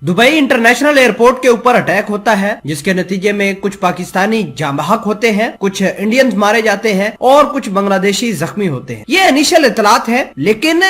Dubai international airport के ऊपर attack होता है, जिसके नतीजे में कुछ पाकिस्तानी जाँ बहक होते हैं, कुछ इंडियंस मारे जाते हैं और कुछ बांग्लादेशी जख्मी होते हैं। ये इनिशियल इतलात है, लेकिन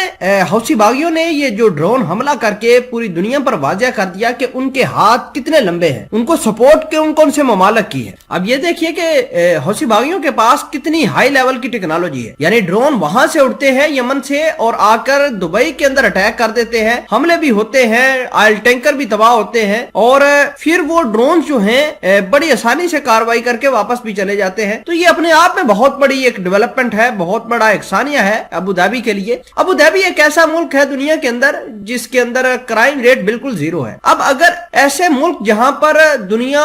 हौसी बागियों ने ये जो ड्रोन हमला करके पूरी दुनिया पर वाज़ेह कर दिया कि उनके हाथ कितने लंबे हैं, उनको सपोर्ट कौन कौन से ममालिक की है। अब ये देखिए कि हौसी बागियों के पास कितनी हाई लेवल की टेक्नोलॉजी है, यानी ड्रोन वहां से उड़ते हैं यमन से और आकर दुबई के अंदर अटैक कर देते हैं, हमले भी होते हैं, ऑयल टैंकर भी तबाह होते हैं और फिर वो ड्रोन जो हैं बड़ी आसानी से कार्रवाई करके वापस भी चले जाते हैं। तो ये अपने आप में बहुत बड़ी एक डेवलपमेंट है, बहुत बड़ा एक सानिया है अबू धाबी के लिए। अबू धाबी एक ऐसा मुल्क है दुनिया के अंदर जिसके अंदर क्राइम रेट बिल्कुल जीरो है। अब अगर ऐसे मुल्क जहां पर दुनिया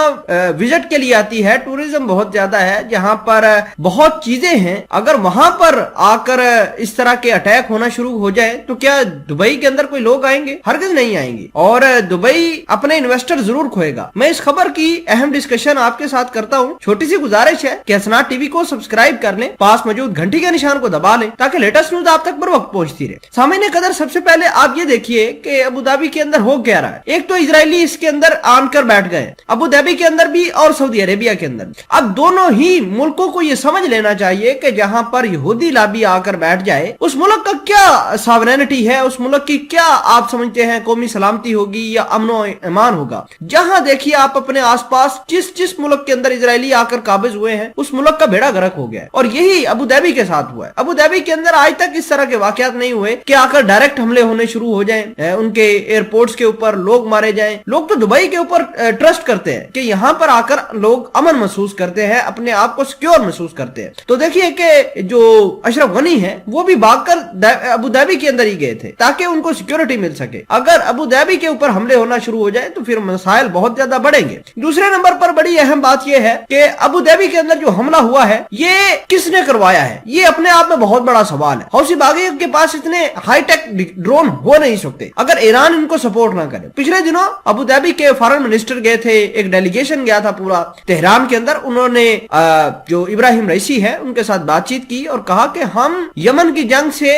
विजिट के लिए आती है, टूरिज्म बहुत ज्यादा है, जहां पर बहुत चीजें हैं, अगर वहां पर आकर इस तरह के अटैक होना शुरू हो जाए तो क्या दुबई के अंदर कोई लोग आएंगे? हरगिज नहीं आएंगे और दुबई अपने इन्वेस्टर जरूर खोएगा। मैं इस खबर की अहम डिस्कशन आपके साथ करता हूं। छोटी सी गुजारिश है कि असनाद टीवी को सब्सक्राइब कर लें, पास मौजूद घंटी के निशान को दबा लें ताकि लेटेस्ट न्यूज आप तक बर वक्त पहुंचती रहे। सामने कदर सबसे पहले आप ये देखिए कि अबू धाबी के अंदर हो क्या रहा है। एक तो इजरायली इसके अंदर आनकर बैठ गए, अबू धाबी के अंदर भी और सऊदी अरेबिया के अंदर। अब दोनों ही मुल्कों को ये समझ लेना चाहिए कि जहां पर यहूदी लाबी आकर बैठ जाए, उस मुल्क का क्या सॉवरेनिटी है, उस मुल्क की क्या आप समझते हैं कौमी सलामती होगी या अमनो ईमान होगा। जहां देखिए आप अपने आसपास जिस मुल्क के अंदर इजरायली आकर काबिज हुए हैं, उस मुल्क का बेड़ा गर्क हो गया है और यही अबू धाबी के साथ हुआ है। अबू धाबी के अंदर आज तक इस तरह के वाकयात नहीं हुए कि आकर डायरेक्ट हमले होने शुरू हो जाएं, उनके एयरपोर्ट्स के ऊपर लोग मारे जाएं। लोग तो दुबई के ऊपर ट्रस्ट करते हैं कि यहां पर आकर लोग अमन महसूस करते हैं, अपने आप को सिक्योर महसूस करते हैं। तो देखिए कि जो अशरफ गनी है वो भी भागकर अबू धाबी के अंदर ही गए थे ताकि उनको सिक्योरिटी मिल सके। अगर अबू धाबी के ऊपर हमले होना शुरू हो जाए तो फिर मसाइल बहुत ज्यादा बढ़ेंगे। दूसरे नंबर पर बड़ी अहम बात यह है कि अबू धाबी के अंदर जो हमला हुआ है ये किसने करवाया है, ये अपने आप में बहुत बड़ा सवाल है। हौसी बागियों के पास इतने हाईटेक ड्रोन हो नहीं सकते अगर ईरान इनको सपोर्ट ना करे। पिछले दिनों अबू धाबी के फॉरेन मिनिस्टर गए थे, एक डेलीगेशन गया था पूरा तेहरान के अंदर। उन्होंने जो इब्राहिम रईसी है उनके साथ बातचीत की और कहा कि हम यमन की जंग से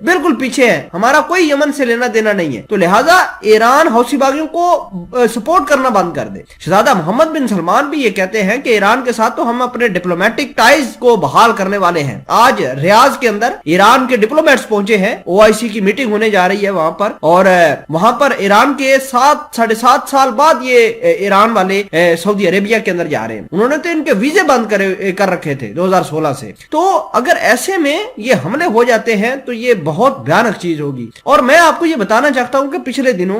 बिल्कुल पीछे हैं, हमारा कोई यमन से लेना देना नहीं है, तो लिहाजा ईरान हौसी बागियों को सपोर्ट करना बंद कर दे। शहजादा मोहम्मद बिन सलमान भी ये कहते हैं कि ईरान के साथ तो हम अपने डिप्लोमेटिक टाइज को बहाल करने वाले हैं। आज रियाज के अंदर ईरान के डिप्लोमेट्स पहुंचे हैं, ओआईसी की मीटिंग होने जा रही है वहां पर और वहां पर ईरान के 7-7.5 साल बाद ये ईरान वाले सऊदी अरेबिया के अंदर जा रहे हैं। उन्होंने तो इनके वीजे बंद कर रखे थे 2016 से। तो अगर ऐसे में ये हमले हो जाते हैं तो ये बहुत भयानक चीज होगी। और मैं आपको ये बताना चाहता हूं कि पिछले दिनों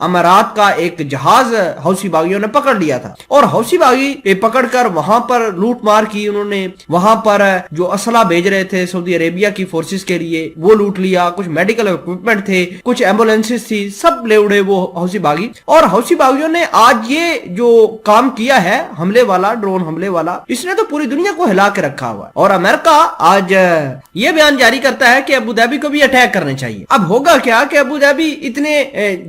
अमारात का एक जहाज हौसी बागियों ने पकड़ लिया था और हौसी बागी पकड़कर वहां पर लूट मार की। उन्होंने वहां पर जो असला भेज रहे थे सऊदी अरेबिया की फोर्सेस के लिए वो लूट लिया, कुछ मेडिकल इक्विपमेंट थे, कुछ एम्बुलेंसेस थी, सब ले उड़े वो हौसी बागी। और हौसी बागियों ने आज ये जो काम किया है हमले वाला, ड्रोन हमले वाला, इसने तो पूरी दुनिया को हिला के रखा हुआ है। और अमेरिका आज ये बयान जारी करता है कि अबू धाबी को भी अटैक करने चाहिए। अब होगा क्या कि अबू धाबी इतने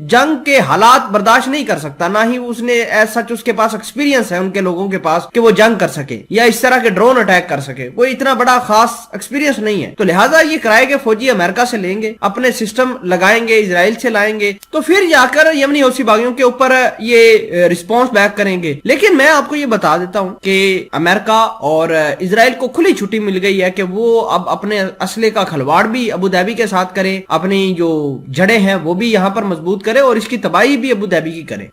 जंग के हालात बर्दाश्त नहीं कर सकता, ना ही उसने सच उसके पास एक्सपीरियंस है उनके लोगों के पास कि वो जंग कर सके या इस तरह के ड्रोन अटैक कर सके। कोई इतना बड़ा खास एक्सपीरियंस नहीं है, तो लिहाजा ये किराए के फौजी अमेरिका से लेंगे, अपने सिस्टम लगाएंगे, इजराइल से लाएंगे, तो फिर जाकर यमनी हौसी बागियों के ऊपर ये रिस्पॉन्स बैक करेंगे। लेकिन मैं आपको ये बता देता हूं कि अमेरिका और इजराइल को खुली छुट्टी मिल गई है कि वो अब अपने असले का खलवाड़ भी अबू धाबी के साथ करे, अपनी जो जड़ें हैं वो भी यहां पर मजबूत करे और इसकी तबाही भी अबू धाबी की करे।